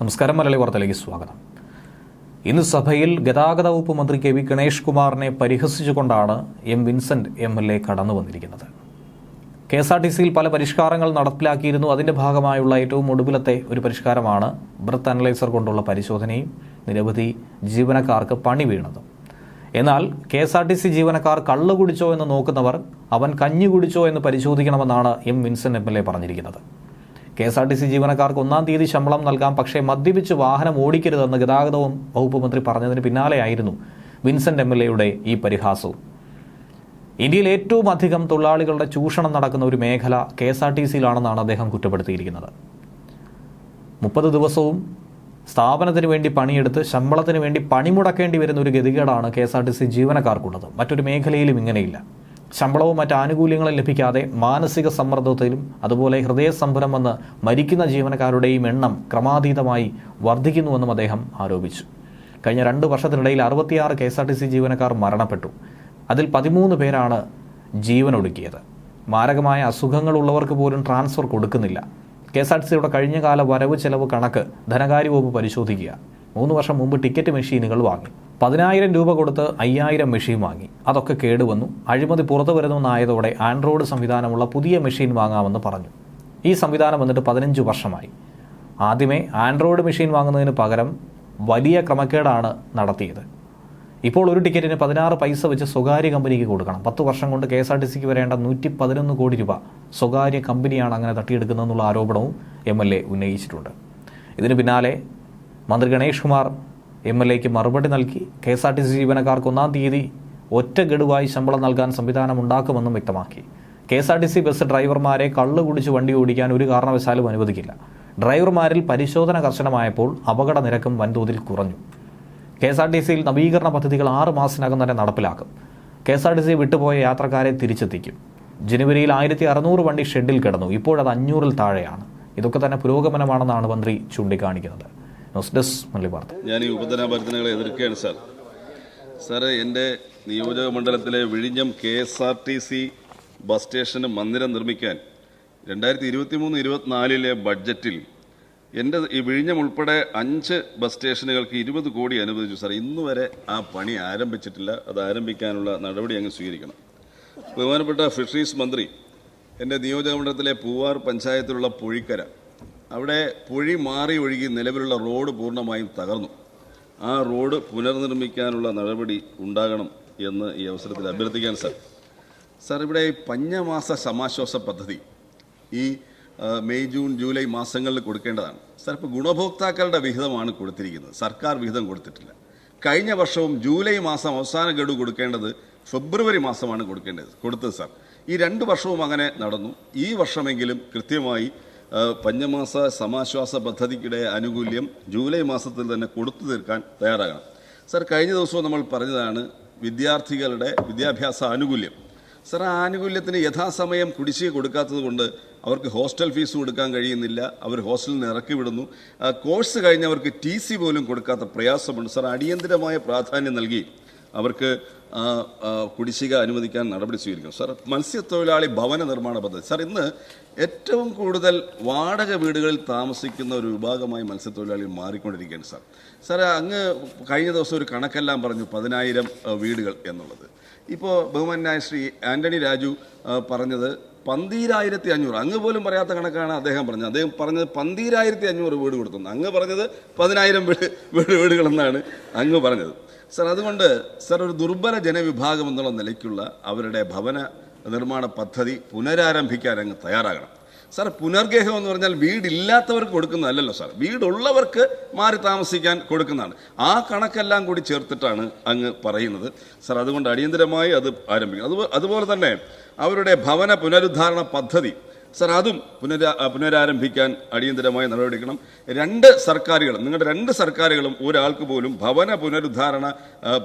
നമസ്കാരം. മലയാളി വാർത്തയിലേക്ക് സ്വാഗതം. ഇന്ന് സഭയിൽ ഗതാഗത വകുപ്പ് മന്ത്രി കെ വി ഗണേഷ് കുമാറിനെ പരിഹസിച്ചുകൊണ്ടാണ് എം വിൻസെന്റ് MLA കടന്നു വന്നിരിക്കുന്നത്. KSRTCയിൽ പല പരിഷ്കാരങ്ങൾ നടപ്പിലാക്കിയിരുന്നു. അതിന്റെ ഭാഗമായുള്ള ഏറ്റവും ഒടുവിലത്തെ ഒരു പരിഷ്കാരമാണ് ബ്രത്ത് അനലൈസർ കൊണ്ടുള്ള പരിശോധനയും നിരവധി ജീവനക്കാർക്ക് പണി വീണതും. എന്നാൽ KSRTC ജീവനക്കാർ കള്ളു കുടിച്ചോ എന്ന് നോക്കുന്നവർ അവൻ കഞ്ഞി കുടിച്ചോ എന്ന് പരിശോധിക്കണമെന്നാണ് എം വിൻസെന്റ് MLA പറഞ്ഞിരിക്കുന്നത്. KSRTC ജീവനക്കാർക്ക് 1-ാം തീയതി ശമ്പളം നൽകാം, പക്ഷേ മദ്യപിച്ച് വാഹനം ഓടിക്കരുതെന്ന് ഗതാഗത വകുപ്പ് മന്ത്രി പറഞ്ഞതിന് പിന്നാലെയായിരുന്നു വിൻസെന്റ് MLAയുടെ ഈ പരിഹാസവും. ഇന്ത്യയിൽ ഏറ്റവും അധികം തൊഴിലാളികളുടെ ചൂഷണം നടക്കുന്ന ഒരു മേഖല KSRTCയിലാണെന്നാണ് അദ്ദേഹം കുറ്റപ്പെടുത്തിയിരിക്കുന്നത്. 30 ദിവസവും സ്ഥാപനത്തിന് വേണ്ടി പണിയെടുത്ത് ശമ്പളത്തിന് വേണ്ടി പണിമുടക്കേണ്ടി വരുന്ന ഒരു ഗതികേടാണ് KSRTC ജീവനക്കാർക്കുള്ളത്. മറ്റൊരു മേഖലയിലും ഇങ്ങനെയില്ല. ശമ്പളവും മറ്റ് ആനുകൂല്യങ്ങളും ലഭിക്കാതെ മാനസിക സമ്മർദ്ദത്തിലും അതുപോലെ ഹൃദയസംഭരം വന്ന് മരിക്കുന്ന ജീവനക്കാരുടെയും എണ്ണം ക്രമാതീതമായി വർദ്ധിക്കുന്നുവെന്നും അദ്ദേഹം ആരോപിച്ചു. കഴിഞ്ഞ 2 വർഷത്തിനിടയിൽ 66 KSRTC ജീവനക്കാർ മരണപ്പെട്ടു. അതിൽ 13 പേരാണ് ജീവനൊടുക്കിയത്. മാരകമായ അസുഖങ്ങളുള്ളവർക്ക് പോലും ട്രാൻസ്ഫർ കൊടുക്കുന്നില്ല. KSRTCയുടെ കഴിഞ്ഞകാല വരവ് ചെലവ് കണക്ക് ധനകാര്യ വകുപ്പ് പരിശോധിക്കുക. 3 വർഷം മുമ്പ് ടിക്കറ്റ് മെഷീനുകൾ വാങ്ങി. 10,000 രൂപ കൊടുത്ത് 5,000 മെഷീൻ വാങ്ങി. അതൊക്കെ കേടുവന്നു. അഴിമതി പുറത്തു വരുമെന്നായതോടെ ആൻഡ്രോയിഡ് സംവിധാനമുള്ള പുതിയ മെഷീൻ വാങ്ങാമെന്ന് പറഞ്ഞു. ഈ സംവിധാനം വന്നിട്ട് 15 വർഷമായി. ആദ്യമേ ആൻഡ്രോയിഡ് മെഷീൻ വാങ്ങുന്നതിന് പകരം വലിയ ക്രമക്കേടാണ് നടത്തിയത്. ഇപ്പോൾ ഒരു ടിക്കറ്റിന് 16 പൈസ വെച്ച് സ്വകാര്യ കമ്പനിക്ക് കൊടുക്കണം. 10 വർഷം കൊണ്ട് KSRTCക്ക് വരേണ്ട 111 കോടി രൂപ സ്വകാര്യ കമ്പനിയാണ് അങ്ങനെ തട്ടിയെടുക്കുന്നതെന്നുള്ള ആരോപണവും MLA ഉന്നയിച്ചിട്ടുണ്ട്. ഇതിന് പിന്നാലെ മന്ത്രി ഗണേഷ് കുമാർ MLAക്ക് മറുപടി നൽകി. KSRTC ജീവനക്കാർക്ക് 1-ാം തീയതി ഒറ്റ ഗഡുവായി ശമ്പളം നൽകാൻ സംവിധാനം ഉണ്ടാക്കുമെന്നും വ്യക്തമാക്കി. KSRTC ബസ് ഡ്രൈവർമാരെ കള്ളു കുടിച്ച് വണ്ടി ഓടിക്കാൻ ഒരു കാരണവശാലും അനുവദിക്കില്ല. ഡ്രൈവർമാരിൽ പരിശോധന കർശനമായപ്പോൾ അപകട നിരക്കും വൻതോതിൽ കുറഞ്ഞു. KSRTCയിൽ നവീകരണ പദ്ധതികൾ 6 മാസത്തിനകം തന്നെ നടപ്പിലാക്കും. KSRTC വിട്ടുപോയ യാത്രക്കാരെ തിരിച്ചെത്തിക്കും. ജനുവരിയിൽ 1600 വണ്ടി ഷെഡിൽ കിടന്നു. ഇപ്പോഴത് 500-ൽ താഴെയാണ്. ഇതൊക്കെ തന്നെ പുരോഗമനമാണെന്നാണ് മന്ത്രി ചൂണ്ടിക്കാണിക്കുന്നത്. ന്യൂസ് ഡെസ്ക് മലയാളി വാർത്ത. ഞാൻ ഈ ഉപധനാഭ്യർത്ഥനകളെ എതിർക്കുകയാണ് സാർ. എൻ്റെ നിയോജക മണ്ഡലത്തിലെ വിഴിഞ്ഞം KSRTC ബസ് സ്റ്റേഷന് മന്ദിരം നിർമ്മിക്കാൻ 2023-24 ബഡ്ജറ്റിൽ എൻ്റെ ഈ വിഴിഞ്ഞം ഉൾപ്പെടെ 5 ബസ് സ്റ്റേഷനുകൾക്ക് 20 കോടി അനുവദിച്ചു സാർ. ഇന്ന് വരെ ആ പണി ആരംഭിച്ചിട്ടില്ല. അത് ആരംഭിക്കാനുള്ള നടപടി അങ്ങ് സ്വീകരിക്കണം. ബഹുമാനപ്പെട്ട ഫിഷറീസ് മന്ത്രി, എൻ്റെ നിയോജക മണ്ഡലത്തിലെ പൂവാർ പഞ്ചായത്തിലുള്ള പൊഴിക്കര, അവിടെ പുഴി മാറി ഒഴുകി നിലവിലുള്ള റോഡ് പൂർണ്ണമായും തകർന്നു. ആ റോഡ് പുനർനിർമ്മിക്കാനുള്ള നടപടി ഉണ്ടാകണം എന്ന് ഈ അവസരത്തിൽ അഭ്യർത്ഥിക്കാൻ സാർ. ഇവിടെ ഈ പഞ്ഞമാസ സമാശ്വാസ പദ്ധതി ഈ മെയ്, ജൂൺ, ജൂലൈ മാസങ്ങളിൽ കൊടുക്കേണ്ടതാണ് സാർ. ഇപ്പോൾ ഗുണഭോക്താക്കളുടെ വിഹിതമാണ് കൊടുത്തിരിക്കുന്നത്, സർക്കാർ വിഹിതം കൊടുത്തിട്ടില്ല. കഴിഞ്ഞ വർഷവും ജൂലൈ മാസം അവസാന ഗഡു കൊടുക്കേണ്ടത് ഫെബ്രുവരി മാസമാണ് കൊടുത്തത് സാർ. ഈ 2 വർഷവും അങ്ങനെ നടന്നു. ഈ വർഷമെങ്കിലും കൃത്യമായി പഞ്ഞമാസ സമാശ്വാസ പദ്ധതിക്കിടെ ആനുകൂല്യം ജൂലൈ മാസത്തിൽ തന്നെ കൊടുത്തു തീർക്കാൻ തയ്യാറാകണം സാർ. കഴിഞ്ഞ ദിവസവും നമ്മൾ പറഞ്ഞതാണ് വിദ്യാർത്ഥികളുടെ വിദ്യാഭ്യാസ ആനുകൂല്യം സാർ. ആ ആനുകൂല്യത്തിന് യഥാസമയം കുടിശ്ശിക കൊടുക്കാത്തത് കൊണ്ട് അവർക്ക് ഹോസ്റ്റൽ ഫീസ് കൊടുക്കാൻ കഴിയുന്നില്ല. അവർ ഹോസ്റ്റലിൽ നിന്ന് ഇറക്കി വിടുന്നു. കോഴ്സ് കഴിഞ്ഞവർക്ക് TC പോലും കൊടുക്കാത്ത പ്രയാസമുണ്ട് സാർ. അടിയന്തരമായ പ്രാധാന്യം നൽകി അവർക്ക് കുടിശ്ശിക അനുവദിക്കാൻ നടപടി സ്വീകരിക്കണം സാർ. മത്സ്യത്തൊഴിലാളി ഭവന നിർമ്മാണ പദ്ധതി സാർ. ഇന്ന് ഏറ്റവും കൂടുതൽ വാടക വീടുകളിൽ താമസിക്കുന്ന ഒരു വിഭാഗമായി മത്സ്യത്തൊഴിലാളികൾ മാറിക്കൊണ്ടിരിക്കുകയാണ് സാർ. അങ്ങ് കഴിഞ്ഞ ദിവസം ഒരു കണക്കെല്ലാം പറഞ്ഞു 10,000 വീടുകൾ എന്നുള്ളത്. ഇപ്പോൾ ബഹുമാന്യനായ ശ്രീ ആന്റണി രാജു പറഞ്ഞത് 12,500. അങ്ങ് പോലും പറയാത്ത കണക്കാണ് അദ്ദേഹം പറഞ്ഞത്. അദ്ദേഹം പറഞ്ഞത് 12,500 വീട് കൊടുത്തു. അങ്ങ് പറഞ്ഞത് 10,000 വീടുകളെന്നാണ് അങ്ങ് പറഞ്ഞത് സാർ. അതുകൊണ്ട് സാർ, ഒരു ദുർബല ജനവിഭാഗം എന്നുള്ള നിലയ്ക്കുള്ള അവരുടെ ഭവന നിർമ്മാണ പദ്ധതി പുനരാരംഭിക്കാൻ അങ്ങ് തയ്യാറാകണം സാർ. പുനർഗേഹം എന്ന് പറഞ്ഞാൽ വീടില്ലാത്തവർക്ക് കൊടുക്കുന്നതല്ലല്ലോ സാർ, വീടുള്ളവർക്ക് മാറി താമസിക്കാൻ കൊടുക്കുന്നതാണ്. ആ കണക്കെല്ലാം കൂടി ചേർത്തിട്ടാണ് അങ്ങ് പറയുന്നത് സാർ. അതുകൊണ്ട് അടിയന്തരമായി അത് ആരംഭിക്കണം. അതുപോലെ തന്നെ അവരുടെ ഭവന പുനരുദ്ധാരണ പദ്ധതി സാർ, അതും പുനരാരംഭിക്കാൻ അടിയന്തരമായി നടപടിയെടുക്കണം. 2 സർക്കാരുകളും, നിങ്ങളുടെ 2 സർക്കാരുകളും ഒരാൾക്ക് പോലും ഭവന പുനരുദ്ധാരണ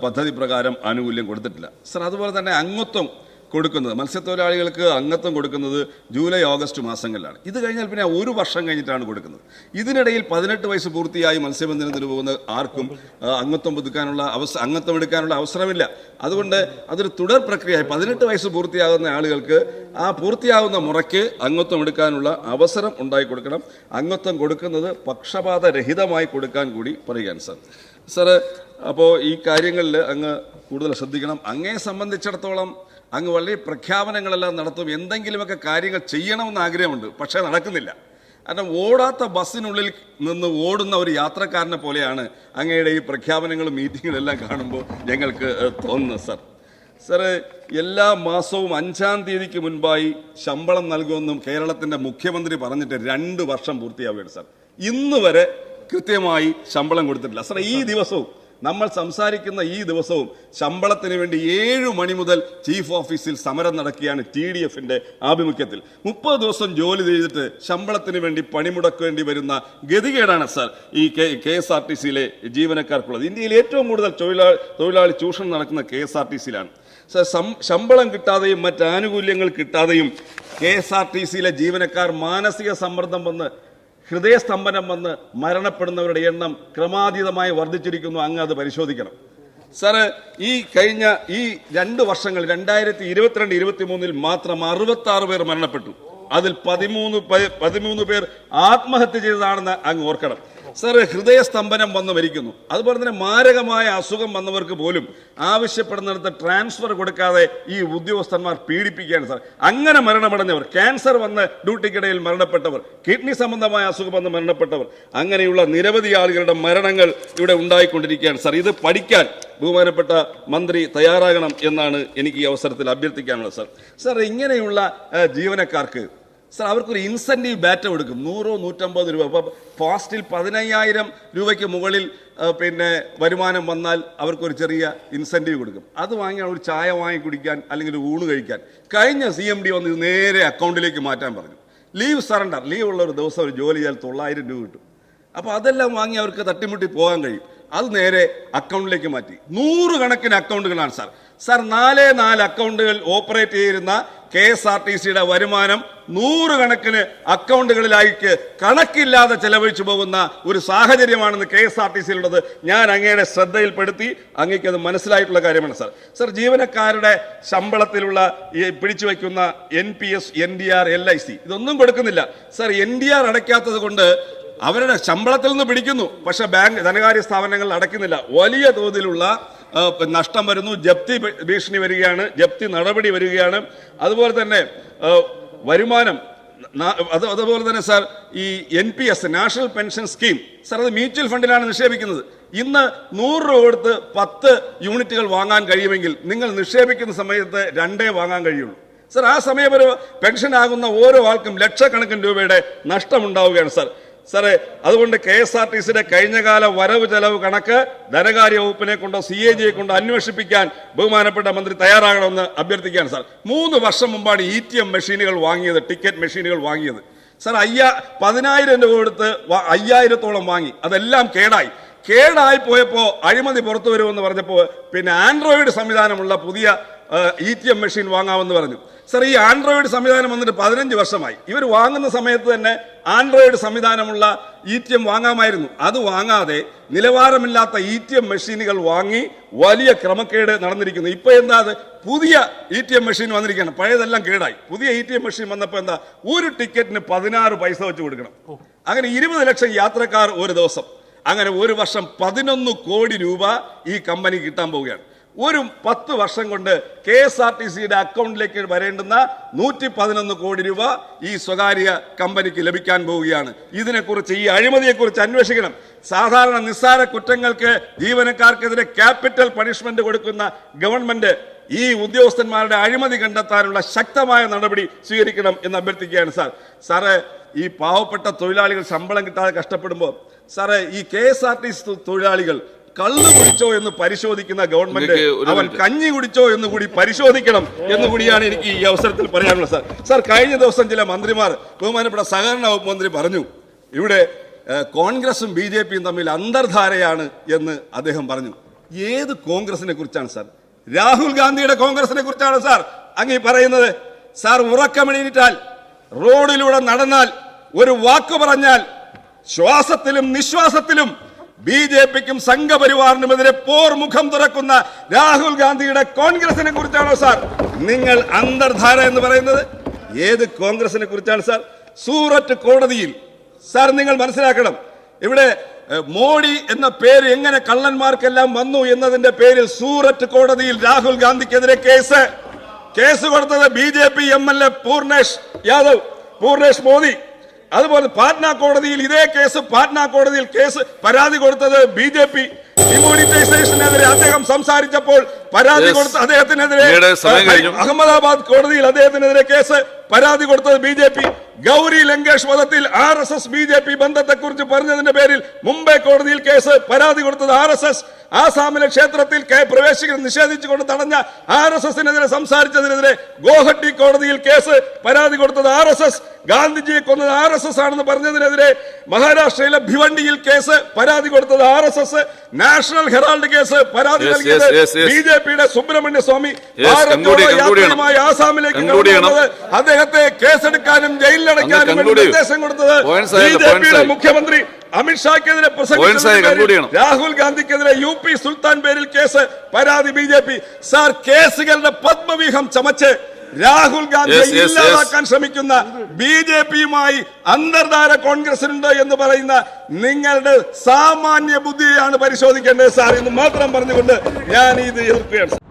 പദ്ധതി പ്രകാരം ആനുകൂല്യം കൊടുത്തിട്ടില്ല സാർ. അതുപോലെ തന്നെ അംഗത്വം കൊടുക്കുന്നത്, മത്സ്യത്തൊഴിലാളികൾക്ക് അംഗത്വം കൊടുക്കുന്നത് ജൂലൈ ഓഗസ്റ്റ് മാസങ്ങളിലാണ്. ഇത് കഴിഞ്ഞാൽ പിന്നെ 1 വർഷം കഴിഞ്ഞിട്ടാണ് കൊടുക്കുന്നത്. ഇതിനിടയിൽ 18 വയസ്സ് പൂർത്തിയായി മത്സ്യബന്ധനത്തിന് പോകുന്ന ആർക്കും അംഗത്വം എടുക്കാനുള്ള അവസരമില്ല. അതുകൊണ്ട് അതൊരു തുടർ പ്രക്രിയ. 18 വയസ്സ് പൂർത്തിയാകുന്ന ആളുകൾക്ക് ആ പൂർത്തിയാകുന്ന മുറയ്ക്ക് അംഗത്വം എടുക്കാനുള്ള അവസരം ഉണ്ടായി കൊടുക്കണം. അംഗത്വം കൊടുക്കുന്നത് പക്ഷപാതരഹിതമായി കൊടുക്കാൻ കൂടി പറയുകയാണ് സാർ. അപ്പോൾ ഈ കാര്യങ്ങളിൽ അങ്ങ് കൂടുതൽ ശ്രദ്ധിക്കണം. അങ്ങയെ സംബന്ധിച്ചിടത്തോളം അങ്ങ് വളരെ പ്രഖ്യാപനങ്ങളെല്ലാം നടത്തും, എന്തെങ്കിലുമൊക്കെ കാര്യങ്ങൾ ചെയ്യണമെന്ന് ആഗ്രഹമുണ്ട്, പക്ഷേ നടക്കുന്നില്ല. കാരണം ഓടാത്ത ബസ്സിനുള്ളിൽ നിന്ന് ഓടുന്ന ഒരു യാത്രക്കാരനെ പോലെയാണ് അങ്ങയുടെ ഈ പ്രഖ്യാപനങ്ങളും മീറ്റിങ്ങുകളും എല്ലാം കാണുമ്പോൾ ഞങ്ങൾക്ക് തോന്നുന്നത് സാർ. എല്ലാ മാസവും 5-ാം തീയതിക്ക് മുൻപായി ശമ്പളം നൽകുമെന്നും കേരളത്തിന്റെ മുഖ്യമന്ത്രി പറഞ്ഞിട്ട് 2 വർഷം പൂർത്തിയാവുകയാണ് സാർ. ഇന്ന് വരെ കൃത്യമായി ശമ്പളം കൊടുത്തിട്ടില്ല സാർ. ഈ ദിവസവും നമ്മൾ സംസാരിക്കുന്ന ഈ ദിവസവും ശമ്പളത്തിന് വേണ്ടി 7 മണി മുതൽ ചീഫ് ഓഫീസിൽ സമരം നടക്കുകയാണ് TDF-ന്റെ ആഭിമുഖ്യത്തിൽ. 30 ദിവസം ജോലി ചെയ്തിട്ട് ശമ്പളത്തിന് വേണ്ടി പണിമുടക്കേണ്ടി വരുന്ന ഗതികേടാണ് സാർ ഈ KSRTC-യിലെ ജീവനക്കാർക്കുള്ളത്. ഇന്ത്യയിൽ ഏറ്റവും കൂടുതൽ തൊഴിലാളി ചൂഷണം നടക്കുന്ന KSRTC-യിലാണ് സാർ. ശമ്പളം കിട്ടാതെയും മറ്റ് ആനുകൂല്യങ്ങൾ കിട്ടാതെയും KSRTC-യിലെ ജീവനക്കാർ മാനസിക സമ്മർദ്ദം വന്ന് ഹൃദയസ്തംഭനം വന്ന് മരണപ്പെടുന്നവരുടെ എണ്ണം ക്രമാതീതമായി വർദ്ധിച്ചിരിക്കുന്നു. അങ്ങ് അത് പരിശോധിക്കണം സാറ്. ഈ കഴിഞ്ഞ 2 വർഷങ്ങൾ 2022-23 മാത്രം 66 പേർ മരണപ്പെട്ടു. അതിൽ 13 പേർ ആത്മഹത്യ ചെയ്തതാണെന്ന് അങ്ങ് ഓർക്കണം സാർ. ഹൃദയസ്തംഭനം വന്ന് മരിക്കുന്നു. അതുപോലെ തന്നെ മാരകമായ അസുഖം വന്നവർക്ക് പോലും ആവശ്യപ്പെടുന്നിടത്ത് ട്രാൻസ്ഫർ കൊടുക്കാതെ ഈ ഉദ്യോഗസ്ഥന്മാർ പീഡിപ്പിക്കുകയാണ് സാർ. അങ്ങനെ മരണമടഞ്ഞവർ, ക്യാൻസർ വന്ന് ഡ്യൂട്ടിക്കിടയിൽ മരണപ്പെട്ടവർ, കിഡ്നി സംബന്ധമായ അസുഖം വന്ന് മരണപ്പെട്ടവർ, അങ്ങനെയുള്ള നിരവധി ആളുകളുടെ മരണങ്ങൾ ഇവിടെ ഉണ്ടായിക്കൊണ്ടിരിക്കുകയാണ് സാർ. ഇത് പഠിക്കാൻ ബഹുമാനപ്പെട്ട മന്ത്രി തയ്യാറാകണം എന്നാണ് എനിക്ക് ഈ അവസരത്തിൽ അഭ്യർത്ഥിക്കാനുള്ളത് സാർ. ഇങ്ങനെയുള്ള ജീവനക്കാർക്ക് സാർ അവർക്കൊരു ഇൻസെന്റീവ് ബാറ്റ കൊടുക്കും. 100-150 രൂപ. അപ്പോൾ ഫാസ്റ്റിൽ 15,000 രൂപയ്ക്ക് മുകളിൽ പിന്നെ വരുമാനം വന്നാൽ അവർക്കൊരു ചെറിയ ഇൻസെന്റീവ് കൊടുക്കും. അത് വാങ്ങി ഒരു ചായ വാങ്ങി കുടിക്കാൻ അല്ലെങ്കിൽ ഒരു ഊണ് കഴിക്കാൻ. കഴിഞ്ഞ CMD വന്ന് ഇത് നേരെ അക്കൗണ്ടിലേക്ക് മാറ്റാൻ പറഞ്ഞു. ലീവ് സറണ്ടർ, ലീവ് ഉള്ള ഒരു ദിവസം ഒരു ജോലി ചെയ്താൽ 900 രൂപ കിട്ടും. അപ്പോൾ അതെല്ലാം വാങ്ങി അവർക്ക് തട്ടിമുട്ടി പോകാൻ കഴിയും. അത് നേരെ അക്കൗണ്ടിലേക്ക് മാറ്റി. 100 കണക്കിന് അക്കൗണ്ടുകളാണ് സാർ. 4 അക്കൗണ്ടുകൾ ഓപ്പറേറ്റ് ചെയ്യുന്ന KSRTC-യുടെ വരുമാനം 100 കണക്കിന് അക്കൗണ്ടുകളിലേക്ക് കണക്കില്ലാതെ ചെലവഴിച്ചു പോകുന്ന ഒരു സാഹചര്യമാണെന്ന് KSRTC-യിലുള്ളത് ഞാൻ അങ്ങയുടെ ശ്രദ്ധയിൽപ്പെടുത്തി. അങ്ങേക്ക് അത് മനസ്സിലായിട്ടുള്ള കാര്യമാണ് സാർ. ജീവനക്കാരുടെ ശമ്പളത്തിലുള്ള പിടിച്ചു വയ്ക്കുന്ന NPS, NDR, LIC ഇതൊന്നും കൊടുക്കുന്നില്ല സാർ. NDR അടയ്ക്കാത്തത് കൊണ്ട് അവരുടെ ശമ്പളത്തിൽ നിന്ന് പിടിക്കുന്നു, പക്ഷെ ധനകാര്യ സ്ഥാപനങ്ങൾ അടയ്ക്കുന്നില്ല. വലിയ തോതിലുള്ള നഷ്ടം വരുന്നു. ജപ്തി ഭീഷണി വരികയാണ്, ജപ്തി നടപടി വരികയാണ്. അതുപോലെ തന്നെ വരുമാനം, അതുപോലെ തന്നെ സാർ ഈ NPS, national pension scheme sir, അത് മ്യൂച്വൽ ഫണ്ടിലാണ് നിക്ഷേപിക്കുന്നത്. ഇന്ന് 100 രൂപ കൊടുത്ത് 10 യൂണിറ്റുകൾ വാങ്ങാൻ കഴിയുമെങ്കിൽ നിങ്ങൾ നിക്ഷേപിക്കുന്ന സമയത്ത് 2 വാങ്ങാൻ കഴിയുള്ളൂ സാർ. ആ സമയം ഒരു പെൻഷൻ ആകുന്ന ഓരോ ആൾക്കും ലക്ഷക്കണക്കിന് രൂപയുടെ നഷ്ടമുണ്ടാവുകയാണ് സാറേ. അതുകൊണ്ട് KSRTC-യുടെ കഴിഞ്ഞകാല വരവ് ചെലവ് കണക്ക് ധനകാര്യ വകുപ്പിനെ കൊണ്ടോ CAG-യെ കൊണ്ടോ അന്വേഷിപ്പിക്കാൻ ബഹുമാനപ്പെട്ട മന്ത്രി തയ്യാറാകണമെന്ന് അഭ്യർത്ഥിക്കുകയാണ് സാർ. 3 വർഷം മുമ്പാണ് ATM മെഷീനുകൾ വാങ്ങിയത്, ടിക്കറ്റ് മെഷീനുകൾ വാങ്ങിയത് സാർ. 10,000 രൂപ കൊടുത്ത് 5000-ഓളം വാങ്ങി. അതെല്ലാം കേടായി പോയപ്പോൾ അഴിമതി പുറത്തു വരുമെന്ന് പറഞ്ഞപ്പോൾ പിന്നെ ആൻഡ്രോയിഡ് സംവിധാനമുള്ള പുതിയ ATM മെഷീൻ വാങ്ങാമെന്ന് പറഞ്ഞു സാർ. ഈ ആൻഡ്രോയിഡ് സംവിധാനം വന്നിട്ട് 15 വർഷമായി. ഇവർ വാങ്ങുന്ന സമയത്ത് തന്നെ ആൻഡ്രോയിഡ് സംവിധാനമുള്ള ATM വാങ്ങാമായിരുന്നു. അത് വാങ്ങാതെ നിലവാരമില്ലാത്ത ATM മെഷീനുകൾ വാങ്ങി വലിയ ക്രമക്കേട് നടന്നിരിക്കുന്നു. ഇപ്പൊ എന്താ, അത് പുതിയ ATM മെഷീൻ വന്നിരിക്കുകയാണ്. പഴയതെല്ലാം കേടായി. പുതിയ ATM മെഷീൻ വന്നപ്പോൾ എന്താ, ഒരു ടിക്കറ്റിന് 16 പൈസ വെച്ച് കൊടുക്കണം. അങ്ങനെ 20 ലക്ഷം യാത്രക്കാർ ഒരു ദിവസം. അങ്ങനെ ഒരു വർഷം 11 കോടി രൂപ ഈ കമ്പനി കിട്ടാൻ പോവുകയാണ്. ഒരു 10 വർഷം കൊണ്ട് KSRTC-യുടെ അക്കൗണ്ടിലേക്ക് വരേണ്ടുന്ന 111 കോടി രൂപ ഈ സ്വകാര്യ കമ്പനിക്ക് ലഭിക്കാൻ പോവുകയാണ്. ഇതിനെക്കുറിച്ച്, ഈ അഴിമതിയെക്കുറിച്ച് അന്വേഷിക്കണം. സാധാരണ നിസ്സാര കുറ്റങ്ങൾക്ക് ജീവനക്കാർക്കെതിരെ ക്യാപിറ്റൽ പണിഷ്മെന്റ് കൊടുക്കുന്ന ഗവൺമെന്റ് ഈ ഉദ്യോഗസ്ഥന്മാരുടെ അഴിമതി കണ്ടെത്താനുള്ള ശക്തമായ നടപടി സ്വീകരിക്കണം എന്ന് അഭ്യർത്ഥിക്കുകയാണ് സാറേ. ഈ പാവപ്പെട്ട തൊഴിലാളികൾ ശമ്പളം കിട്ടാതെ കഷ്ടപ്പെടുമ്പോൾ സാറേ, ഈ KSRTC തൊഴിലാളികൾ കള്ളു കുടിച്ചോ എന്ന് പരിശോധിക്കുന്ന ഗവൺമെന്റ് അവൻ കഞ്ഞി കുടിച്ചോ എന്ന് കൂടി പരിശോധിക്കണം എന്ന് കൂടിയാണ് എനിക്ക് ഈ അവസരത്തിൽ പറയാനുള്ളത് സാർ. കഴിഞ്ഞ ദിവസം ചില മന്ത്രിമാർ, ബഹുമാനപ്പെട്ട സഹകരണ വകുപ്പ് മന്ത്രി പറഞ്ഞു, ഇവിടെ കോൺഗ്രസും BJP-യും തമ്മിൽ അന്തർധാരയാണ് എന്ന് അദ്ദേഹം പറഞ്ഞു. ഏത് കോൺഗ്രസിനെ കുറിച്ചാണ് സാർ? രാഹുൽ ഗാന്ധിയുടെ കോൺഗ്രസിനെ കുറിച്ചാണ് സാർ. അങ്ങീ പറയുന്നത്? സാർ, ഉറക്കമെണീറ്റാൽ, റോഡിലൂടെ നടന്നാൽ, ഒരു വാക്ക് പറഞ്ഞാൽ ശ്വാസത്തിലും നിശ്വാസത്തിലും ബി.ജെ.പിക്കും സംഘപരിവാറിനുമെതിരെ പോർമുഖം തുറക്കുന്ന രാഹുൽ ഗാന്ധിയുടെ കോൺഗ്രസിനെ കുറിച്ചാണോ സാർ നിങ്ങൾ അന്തർധാര എന്ന് പറയുന്നത്? ഏത് കോൺഗ്രസിനെ കുറിച്ചാണ് സാർ? സൂററ്റ് കോടതിയിൽ സാർ നിങ്ങൾ മനസ്സിലാക്കണം, ഇവിടെ മോഡി എന്ന പേര് എങ്ങനെ കള്ളന്മാർക്കെല്ലാം വന്നു എന്നതിന്റെ പേരിൽ സൂററ്റ് കോടതിയിൽ രാഹുൽ ഗാന്ധിക്കെതിരെ കേസ് കൊടുത്തത് ബി.ജെ.പി MLA പൂർണേഷ് മോദി. അതുപോലെ പാറ്റ്ന കോടതിയിൽ ഇതേ കേസ്, പരാതി കൊടുത്തത് ബി.ജെ.പി. ഡിമോണിറ്റൈസേഷനെതിരെ അദ്ദേഹം സംസാരിച്ചപ്പോൾ പരാതി കൊടുത്ത അദ്ദേഹത്തിനെതിരെ അഹമ്മദാബാദ് കോടതിയിൽ അദ്ദേഹത്തിനെതിരെ പരാതി കൊടുത്തത് ബി.ജെ.പി. ഗൗരി ലങ്കേഷ് വധത്തിൽ RSS ബി.ജെ.പി ബന്ധത്തെക്കുറിച്ച് പറഞ്ഞതിന്റെ പേരിൽ മുംബൈ കോടതിയിൽ പരാതി കൊടുത്തത് RSS. ആസാമിലെ ക്ഷേത്രത്തിൽ പ്രവേശിക്കാൻ നിഷേധിച്ചുകൊണ്ട് തടഞ്ഞ RSSനെതിരെ സംസാരിച്ചതിനെതിരെ ഗോഹട്ടി കോടതിയിൽ പരാതി കൊടുത്തത് RSS. ഗാന്ധിജിയെ കൊന്നത് RSS ആണെന്ന് പറഞ്ഞതിനെതിരെ മഹാരാഷ്ട്രയിലെ ഭിവണ്ടിയിൽ പരാതി കൊടുത്തത് RSS. നാഷണൽ ഹെറാൾഡ് പരാതി നൽകിയത് ബി.ജെ.പിയുടെ സുബ്രഹ്മണ്യ സ്വാമി. യാത്രയുമായി ആസാമിലേക്ക് അദ്ദേഹത്തെ കേസെടുക്കാനും ജയിലിലടയ്ക്കാനും നിർദ്ദേശം കൊടുത്തത് ബി.ജെ.പിയുടെ മുഖ്യമന്ത്രി അമിത്ഷാക്കെതിരെ പ്രസംഗിച്ചതിന് രാഹുൽ ഗാന്ധിക്കെതിരെ UP സുൽത്താൻ പേരിൽ പരാതി ബി.ജെ.പി. സാർ, കേസുകളുടെ പത്മവ്യൂഹം ചമച്ച് രാഹുൽ ഗാന്ധിയെ ഇല്ലാതാക്കാൻ ശ്രമിക്കുന്ന ബി.ജെ.പിയുമായി അന്തർധാര കോൺഗ്രസിനുണ്ട് എന്ന് പറയുന്ന നിങ്ങളുടെ സാമാന്യ ബുദ്ധിയാണ് പരിശോധിക്കേണ്ടത് സാർ എന്ന് മാത്രം പറഞ്ഞുകൊണ്ട് ഞാൻ ഇത് എതിർക്കുകയാണ്.